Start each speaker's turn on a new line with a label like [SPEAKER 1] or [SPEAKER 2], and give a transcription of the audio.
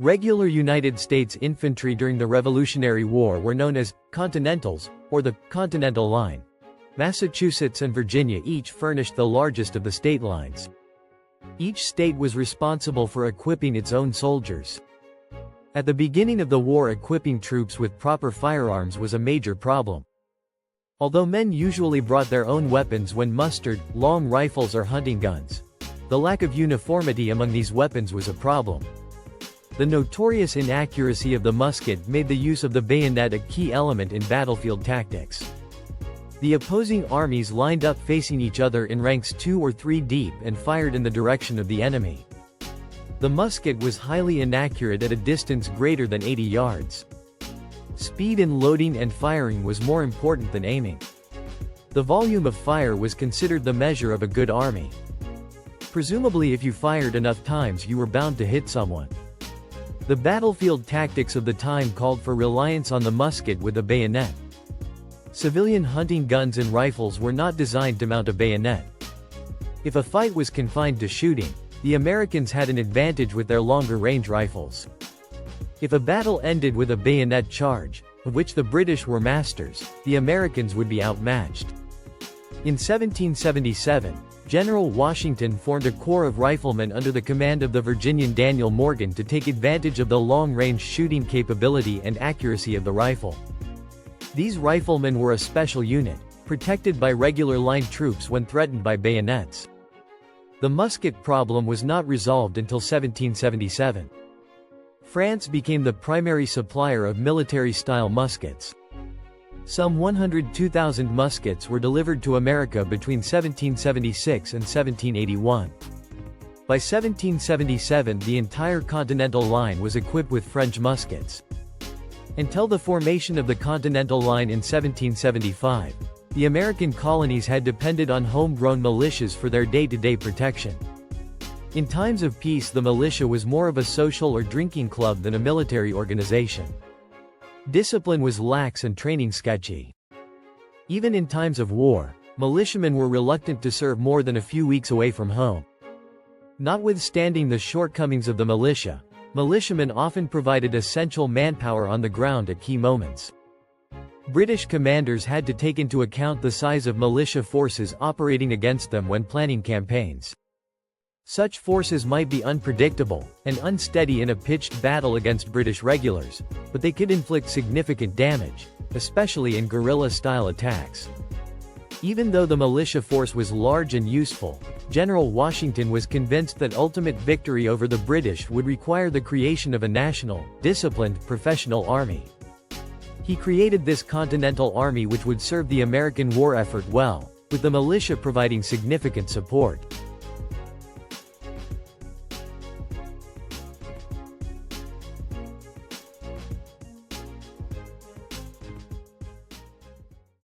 [SPEAKER 1] Regular United States infantry during the Revolutionary War were known as Continentals, or the Continental Line. Massachusetts and Virginia each furnished the largest of the state lines. Each state was responsible for equipping its own soldiers. At the beginning of the war, equipping troops with proper firearms was a major problem. Although men usually brought their own weapons when mustered, long rifles or hunting guns, the lack of uniformity among these weapons was a problem. The notorious inaccuracy of the musket made the use of the bayonet a key element in battlefield tactics. The opposing armies lined up facing each other in ranks 2 or 3 deep and fired in the direction of the enemy. The musket was highly inaccurate at a distance greater than 80 yards. Speed in loading and firing was more important than aiming. The volume of fire was considered the measure of a good army. Presumably, if you fired enough times, you were bound to hit someone. The battlefield tactics of the time called for reliance on the musket with a bayonet. Civilian hunting guns and rifles were not designed to mount a bayonet. If a fight was confined to shooting, the Americans had an advantage with their longer-range rifles. If a battle ended with a bayonet charge, of which the British were masters, the Americans would be outmatched. In 1777, General Washington formed a corps of riflemen under the command of the Virginian Daniel Morgan to take advantage of the long-range shooting capability and accuracy of the rifle. These riflemen were a special unit, protected by regular line troops when threatened by bayonets. The musket problem was not resolved until 1777. France became the primary supplier of military-style muskets. Some 102,000 muskets were delivered to America between 1776 and 1781. By 1777, the entire Continental Line was equipped with French muskets. Until the formation of the Continental Line in 1775, the American colonies had depended on homegrown militias for their day-to-day protection. In times of peace, the militia was more of a social or drinking club than a military organization. Discipline was lax and training sketchy. Even in times of war, militiamen were reluctant to serve more than a few weeks away from home. Notwithstanding the shortcomings of the militia, militiamen often provided essential manpower on the ground at key moments. British commanders had to take into account the size of militia forces operating against them when planning campaigns. Such forces might be unpredictable and unsteady in a pitched battle against British regulars, but they could inflict significant damage, especially in guerrilla-style attacks. Even though the militia force was large and useful, General Washington was convinced that ultimate victory over the British would require the creation of a national, disciplined, professional army. He created this Continental Army which would serve the American war effort well, with the militia providing significant support.